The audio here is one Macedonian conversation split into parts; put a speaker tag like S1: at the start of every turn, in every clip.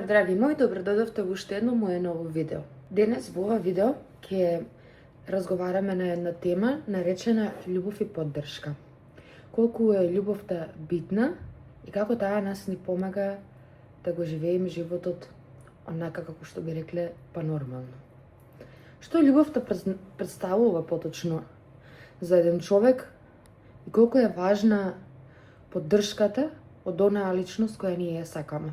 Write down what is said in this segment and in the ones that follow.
S1: Поздрав, драги мои, добрододовте во уште едно мое ново видео. Денес во ова видео ќе разговараме на една тема наречена љубов и поддршка. Колку е љубовта битна и како таа нас ни помага да го живееме животот онака како што би рекле нормално. Што љубовта представува поточно за еден човек и колку е важна поддршката од онаа личност која ние ја сакаме.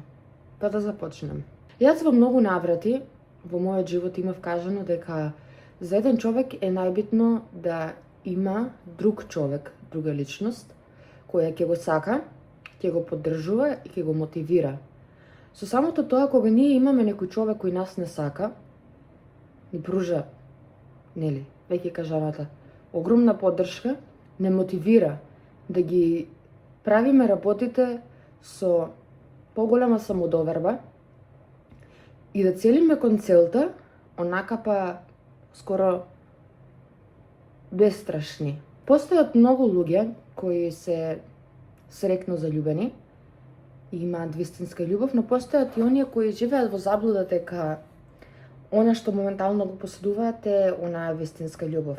S1: Па да започнем. Јас во многу наврати во мојот живот имав кажано дека за еден човек е најбитно да има друг човек, друга личност, која ќе го сака, ќе го поддржува и ќе го мотивира. Со самото тоа, кога ние имаме некој човек кој нас не сака, ни пружа, нели, веќе кажаната, огромна поддршка, не мотивира да ги правиме работите со поголема самодоверба и да целиме кон целта, онака па скоро бестрашни. Постојат многу луѓе кои се срекно заљубени и имаат вистинска љубов, но постојат и оние кои живеат во заблуда дека она што моментално го поседуваат е онаа вистинска љубов.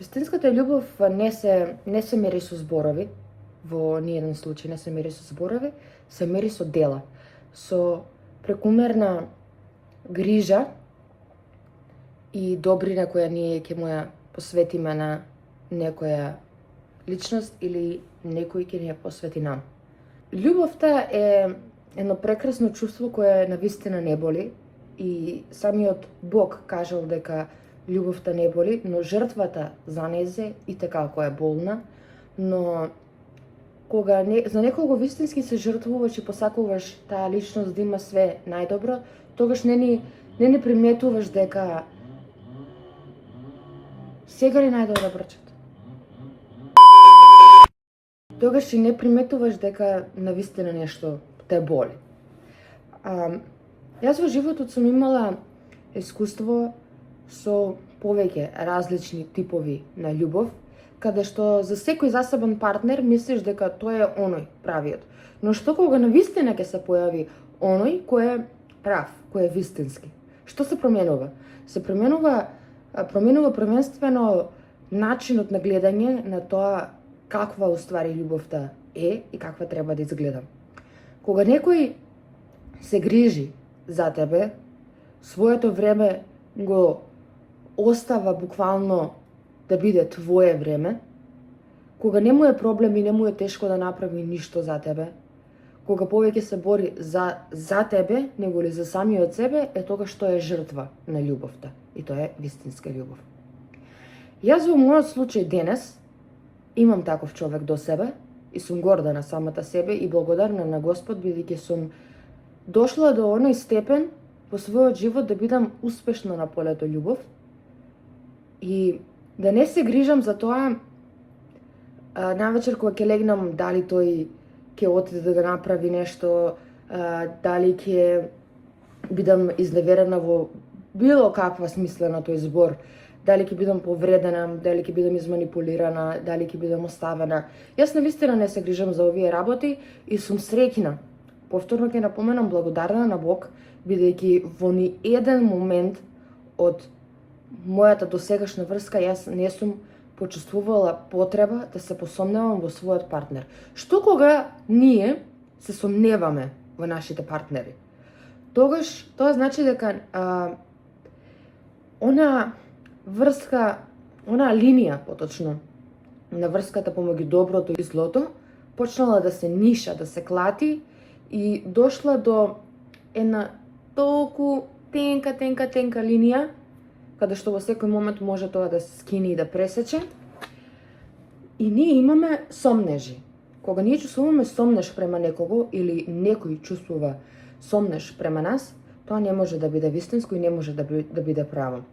S1: Вистинската љубов не се мери со зборови, во ниеден случај не се мери со зборови, се мери со дела, со прекумерна грижа и добрина која ние ќе му ја посветиме на некоја личност или некој ќе ни ја посвети нам. Љубовта е едно прекрасно чувство кое навистина не боли и самиот Бог кажал дека љубовта не боли, но жртвата за незе и така која е болна, но кога за некого вистински се жртвуваш и посакуваш таа личност да има све најдобро, тогаш не ни приметуваш дека сега ли најдобро брчат. Тогаш и не приметуваш дека навистина нешто те боли. Јас во животот сум имала искуство со повеќе различни типови на љубов, каде што за секој засебен партнер мислиш дека тој е оној правиот. Но што кога навистина ќе се појави оној кој е прав, кој е вистински? Што се променува? Се променува првенствено начинот на гледање на тоа каква уствари љубовта е и каква треба да изгледа. Кога некој се грижи за тебе, своето време го остава буквално да биде твое време, кога не му е проблем и не му е тешко да направи ништо за тебе, кога повеќе се бори за тебе, него ли за самиот себе, е тогаш што е жртва на љубовта. И тоа е вистинска љубов. Јас во мојот случај денес имам таков човек до себе и сум горда на самата себе и благодарна на Господ, бидејќи сум дошла до оној степен во својот живот да бидам успешна на полето љубов и да не се грижам за тоа навечер кога ќе легнам дали тој ќе отиде да направи нешто, дали ќе бидам изневерена во било каква смисла на тој збор, дали ќе бидам повредена, дали ќе бидам изманипулирана, дали ќе бидам оставена. Јас навистина не се грижам за овие работи и сум среќна. Повторно ќе напоменам благодарна на Бог, бидејќи во ни еден момент од мојата досегашна врска јас не сум почувствувала потреба да се посомневам во својот партнер. Што кога ние се сомневаме во нашите партнери? Тогаш тоа значи дека она врска, она линија поточно на врската помеѓу доброто и злото почнала да се ниша, да се клати и дошла до една толку тенка линија каде што во секој момент може тоа да се скини и да пресече. И ние имаме сомнежи. Кога ние чувствуваме сомнеж према некого или некој чувствува сомнеж према нас, тоа не може да биде вистинско и не може да биде право.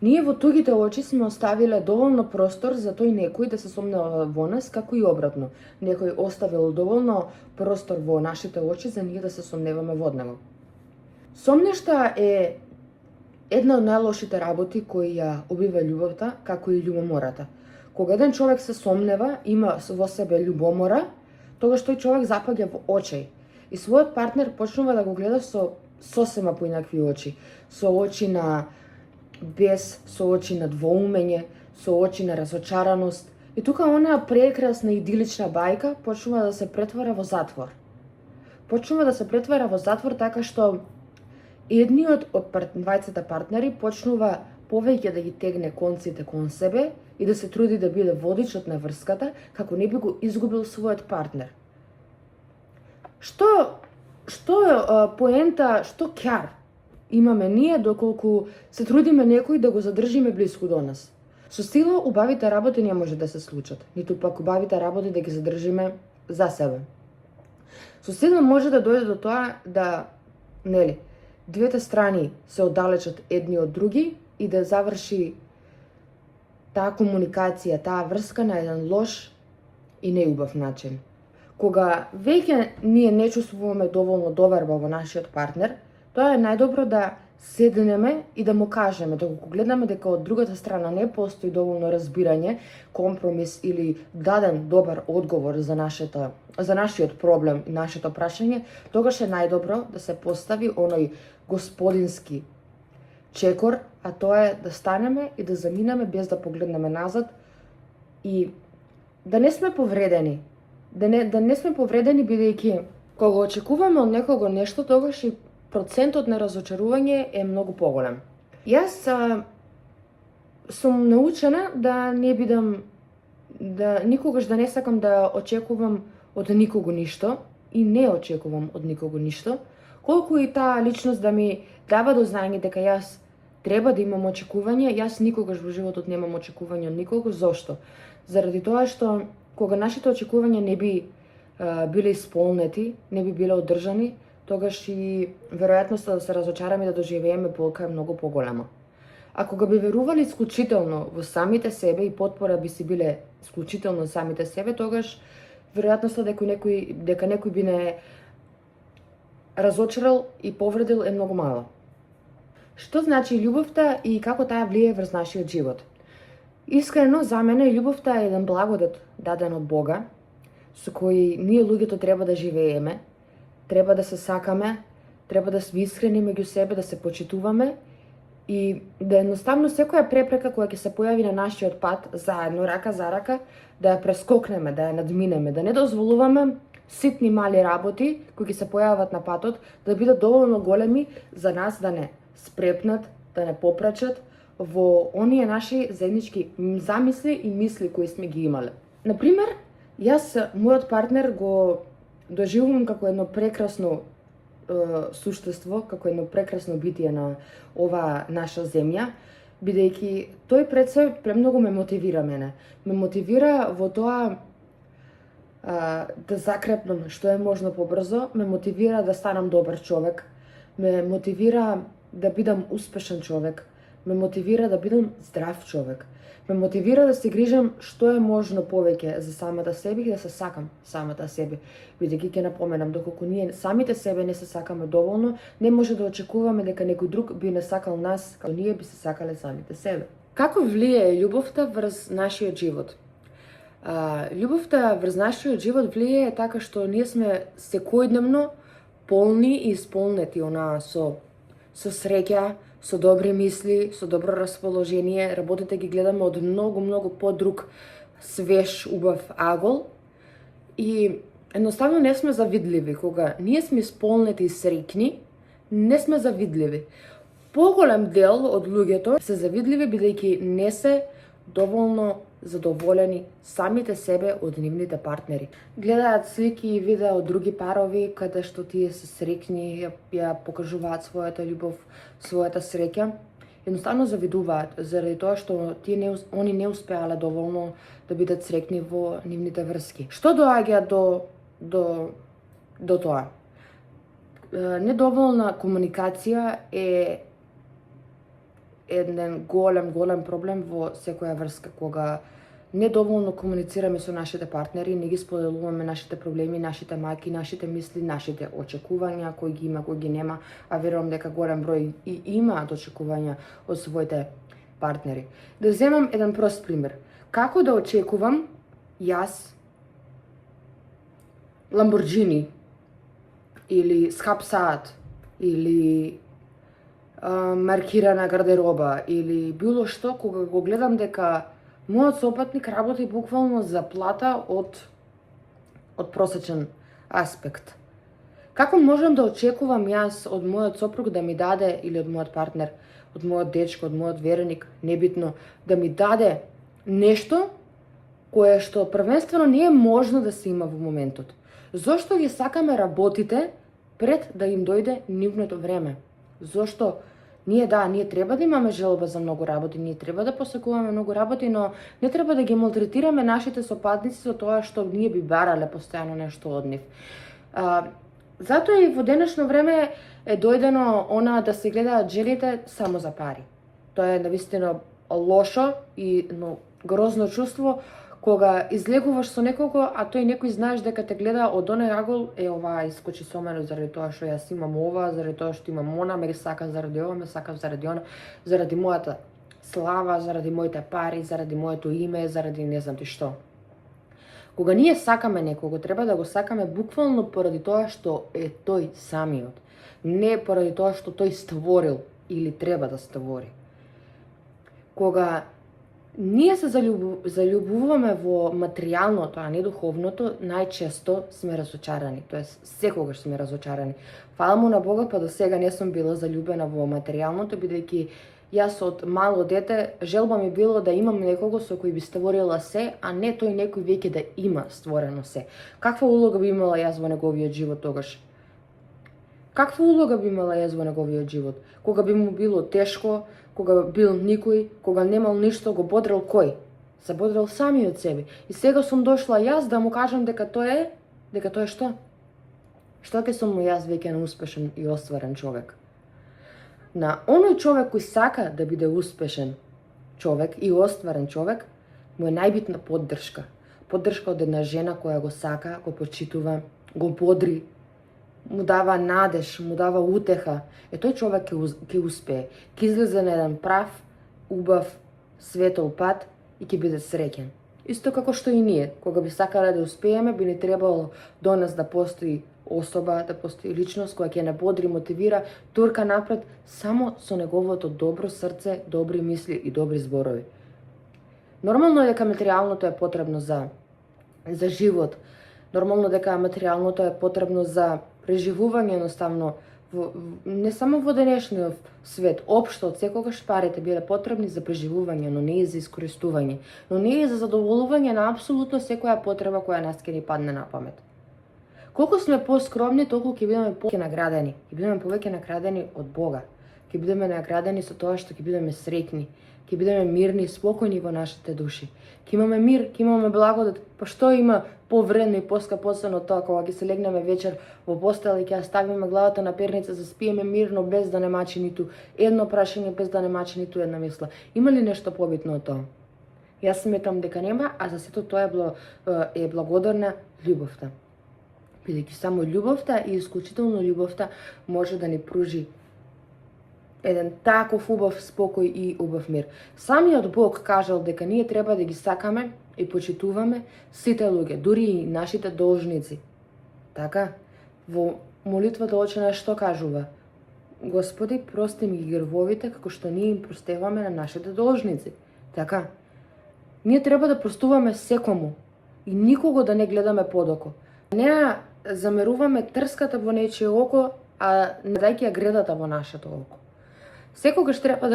S1: Ние во тугите очи сме оставиле доволно простор за тој некој да се сомнева во нас, како и обратно. Некој оставил доволно простор во нашите очи за ние да се сомневаме во него. Сомнешта е една од најлошите работи кои ја убива љубовта, како и љубомората. Кога еден човек се сомнева, има во себе љубомора, тогаш тој човек запаѓа во очај. и својот партнер почнува да го гледа со сосема поинакви очи, со очи на бес, со очи на двоумење, со очи на разочараност. И тука онаа прекрасна идилична бајка почнува да се претвара во затвор. Почнува да се претвара во затвор така што едниот од двајцата партнери почнува повеќе да ги тегне конците кон себе и да се труди да биде водичот на врската, како не би го изгубил својот партнер. Што поента, што ќар имаме ние доколку се трудиме некој да го задржиме блиску до нас? Со сила убавите работи не може да се случат, ниту пак убавите работи да ги задржиме за себе. Со сила може да дојде до тоа да, двете страни се оддалечат едни од други и да заврши таа комуникација, таа врска на еден лош и неубав начин. Кога веќе ние не чувствуваме доволно доверба во нашиот партнер, тоа е најдобро да седнеме и да му кажеме, доколку гледаме дека од другата страна не постои доволно разбирање, компромис или даден добар одговор за нашиот проблем и нашето прашање, тогаш е најдобро да се постави оној господински чекор, а тоа е да станеме и да заминеме без да погледнеме назад и да не сме повредени. Да не сме повредени бидејќи кога очекуваме од некого нешто, тогаш и процентот на разочарување е многу поголем. Јас сум научена да не бидам, никогаш да не сакам да очекувам од никого ништо и не очекувам од никого ништо, колку и таа личност да ми дава до знаење дека јас треба да имам очекување, јас никогаш во животот немам очекување од никого. Зошто? Заради тоа што кога нашите очекувања не би биле исполнети, не би биле одржани, тогаш и веројатноста да се разочараме и да доживееме болка е многу поголема. А кога би верували исклучително во самите себе и потпора би си биле исклучително самите себе, тогаш веројатноста дека некој би не разочарал и повредил е многу мала. Што значи љубовта и како таа влие врз нашиот живот? Искрено, за мене љубовта е еден благодат даден од Бога, со кој ние луѓето треба да живееме, треба да се сакаме, треба да сме искрени меѓу себе, да се почитуваме и да едноставно секоја препрека која ќе се појави на нашиот пат, заедно, рака за рака, да ја прескокнеме, да ја надминеме, да не дозволуваме ситни мали работи кои ќе се појават на патот да бидат доволно големи за нас да не спрепнат, да не попрачат во оние наши заеднички замисли и мисли кои сме ги имале. Например, јас мојот партнер го доживувам како едно прекрасно суштество, како едно прекрасно битие на оваа наша земја, бидејќи тој пред се премногу ме мотивира мене. Ме мотивира во тоа да закрепнам што е можно побрзо, ме мотивира да станам добар човек, ме мотивира да бидам успешен човек, ме мотивира да бидам здрав човек, ме мотивира да се грижам што е можно повеќе за самата себе и да се сакам самата себе. Бидејќи ќе напоменам, доколку ние самите себе не се сакаме доволно, не може да очекуваме дека некој друг би не сакал нас, како ние би се сакале самите себе. Како влие љубовта врз нашиот живот? Љубовта врз нашиот живот влие така што ние сме секојдневно полни и исполнети со среќа, со добри мисли, со добро расположение, работите ги гледаме од многу подруг, свеж, убав агол и едноставно не сме завидливи. Кога ние сме исполнети и среќни, не сме завидливи. Поголем дел од луѓето се завидливи бидејќи не се доволно задоволени самите себе од нивните партнери. Гледаат слики и видеа од други парови каде што тие се среќни, ја покажуваат својата љубов, својата среќа. Едноставно завидуваат заради тоа што они не успеале доволно да бидат среќни во нивните врски. Што доаѓа до тоа? Недоволна комуникација е еден голем проблем во секоја врска, кога недоволно комуницираме со нашите партнери, не ги споделуваме нашите проблеми, нашите маки, нашите мисли, нашите очекувања, кои ги има, кои ги нема, а верувам дека голем број и имаат очекувања од своите партнери. Да земам еден прост пример. Како да очекувам јас Ламборџини или скап саат, или маркирана гардероба, или било што, кога го гледам дека мојот сопатник работи буквално за плата од просечен аспект. Како можам да очекувам јас од мојот сопруг да ми даде, или од мојот партнер, од мојот дечко, од мојот вереник, небитно, да ми даде нешто кое што првенствено не е можно да се има во моментот? Зошто ги сакаме работите пред да им дојде нивното време? Зошто ние треба да имаме желба за многу работи, ние треба да посекуваме многу работи, но не треба да ги малтретираме нашите сопатници со тоа што ние би барале постојано нешто од нив. Затоа и во денешно време е дојдено она да се гледаат жените само за пари. Тоа е навистина лошо и грозно чувство, кога излегуваш со некого, а тој некој знаеш дека те гледа од оној агол, ова искочи со мене заради тоа што јас имам ова, заради тоа што имам она, ме сака заради ова, ме сака заради она, заради мојата слава, заради моите пари, заради моето име, заради не знам ти што. Кога ние сакаме некого, треба да го сакаме буквално поради тоа што е тој самиот, не поради тоа што тој створил или треба да створи. Кога ние се заљубуваме во материјалното, а не духовното, најчесто сме разочарани, тоест секогаш сме разочарани. Фала му на Бога, па до сега не сум била заљубена во материјалното, бидејќи јас од мало дете желба ми било да имам некого со кој би створила се, а не тој некој веќе да има створено се. Каква улога би имала јас во неговиот живот тогаш? Каква улога би имала јас во неговиот живот? Кога би му било тешко, кога бил никој, кога немал ништо, го бодрел кој? Се бодрел самиот себе. И сега сум дошла јас да му кажам дека тоа е што? Што ќе сум му јас веќе неуспешен и остварен човек? На оној човек кој сака да биде успешен човек и остварен човек, му е најбитна поддршка. Поддршка од една жена која го сака, го почитува, го бодри, му дава надеж, му дава утеха. Тој човек ќе успее, ќе излезе на еден прав, убав, светол пат и ќе биде среќен. Исто како што и ние, кога би сакале да успееме, би ни требало до нас да постои особа, да постои личност која ќе не бодри, мотивира, турка напред само со неговото добро срце, добри мисли и добри зборови. Нормално е дека материјалното е потребно за живот. Нормално дека материјалното е потребно за преживување, едноставно, не само во денешниот свет, општо од секогаш парите биле потребни за преживување, но не и за искористување, но не и за задоволување на апсолутно секоја потреба која нас ќе ни падне на памет. Колку сме поскромни, толку ќе бидеме повеќе наградени. Ќе бидеме повеќе наградени од Бога. Ќе бидеме наградени со тоа што ќе бидеме среќни, ќе бидеме мирни и спокојни во нашите души. Ќе имаме мир, ќе имаме благодат. Па што има повредно и поскапоцено од тоа кога ќе се легнеме вечер во постела и ќе ставиме главата на перница, за спиеме мирно без да не мачи ниту едно прашање, без да не мачи ниту една мисла. Има ли нешто побитно од тоа? Јас сметам дека нема, а за сето тоа е благодарна љубовта. Бидејќи само љубовта и исклучително љубовта може да ни пружи еден таков убав спокој и убав мир. Самиот Бог кажал дека ние треба да ги сакаме и почитуваме сите луѓе, дури и нашите должници. Така, во молитвата Оче што кажува? Господи, прости ми ги гревовите како што ние им простеваме на нашите должници. Така, ние треба да простуваме секому и никого да не гледаме подоко. Не замеруваме трската во нечие око, а не дајќи ја гредата во нашето око. Секогаш треба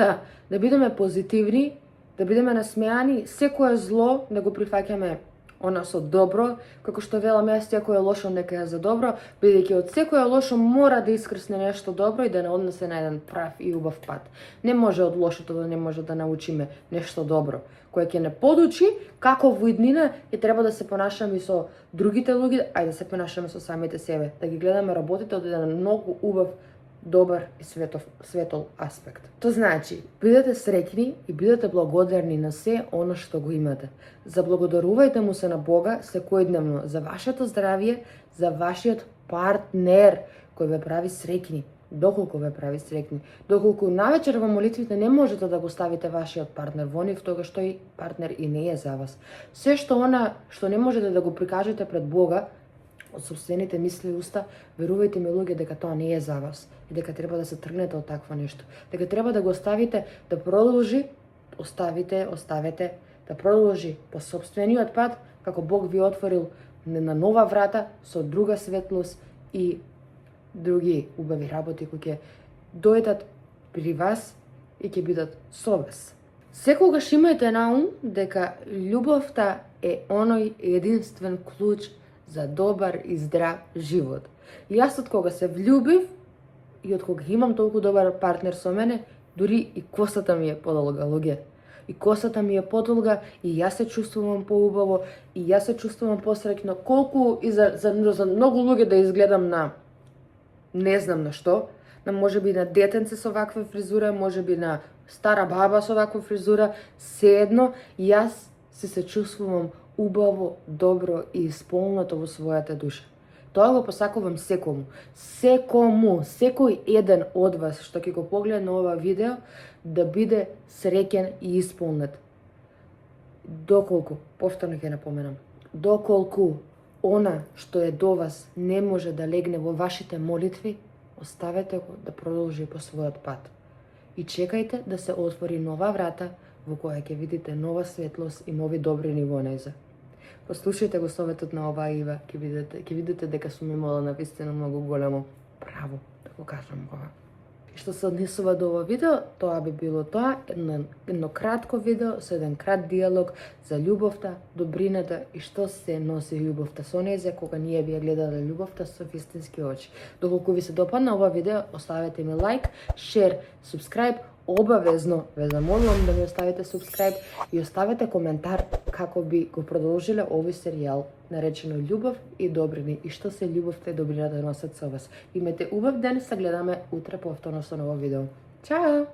S1: да бидеме позитивни, да бидеме насмеани, секое зло да го прифаќаме она со добро, како што велам јас, секое лошо нека е за добро, бидејќи од секое лошо мора да искрсне нешто добро и да не однесе на еден прав и убав пат. Не може од лошото да не може да научиме нешто добро, кое ќе не подучи како во иднина и треба да се понашаме и со другите луѓе, да се понашаме со самите себе, да ги гледаме работите од еден многу убав, добар и светол аспект. Тоа значи, бидете среќни и бидете благодарни на се оно што го имате. Заблагодарувајте му се на Бога секојдневно за вашето здравје, за вашиот партнер кој ве прави среќни. Доколку ве прави среќни. Доколку навечер во молитвите не можете да го ставите вашиот партнер во нив, тогаш тој партнер и не е за вас. Се што не можете да го прикажете пред Бога, од собствените мисли и уста, верувајте ми луѓе дека тоа не е за вас и дека треба да се тргнете од такво нешто. Дека треба да го оставите да продолжи, оставете да продолжи по собствениот пат, како Бог ви отворил на нова врата со друга светлост и други убави работи кои ќе дојдат при вас и ќе бидат со вас. Секогаш имајте на ум дека љубовта е оној единствен клуч за добар и здрав живот. И јас од кога се влюбив и од кога имам толку добар партнер со мене, дури и косата ми е подолга, луѓе. И косата ми е подолга и јас се чувствувам поубаво и јас се чувствувам посреќно. Колку и за многу луѓе да изгледам на не знам на што, на можеби на детенце со ваква фризура, можеби на стара баба со ваква фризура, секогаш јас се чувствувам убаво, добро и исполнето во својата душа. Тоа го посакувам секому. Секој еден од вас што ќе го погледне ова видео, да биде среќен и исполнет. Доколку, повторно ќе напоменам, доколку она што е до вас не може да легне во вашите молитви, оставете го да продолжи по својот пат. И чекајте да се отвори нова врата во која ќе видите нова светлост и нови добрини во нејза. Послушајте го советот на оваа Ива, ќе видите дека сум имала навистина многу големо право да го кажам ова. И што се однесува до ова видео, тоа би било тоа, едно кратко видео со еден крат диалог за љубовта, добрината и што се носи љубовта со нејза кога ние би ја гледале љубовта со вистински очи. Доколку ви се допадна ова видео, оставете ми лайк, шер, субскрайб, обавезно ве замолувам да ми оставите субскрайб и оставете коментар како би го продолжиле овој серијал наречено Љубов и добрини и што се љубовта и добрината носат со вас. Имете убав ден, се гледаме утре повторно со ново видео. Чао!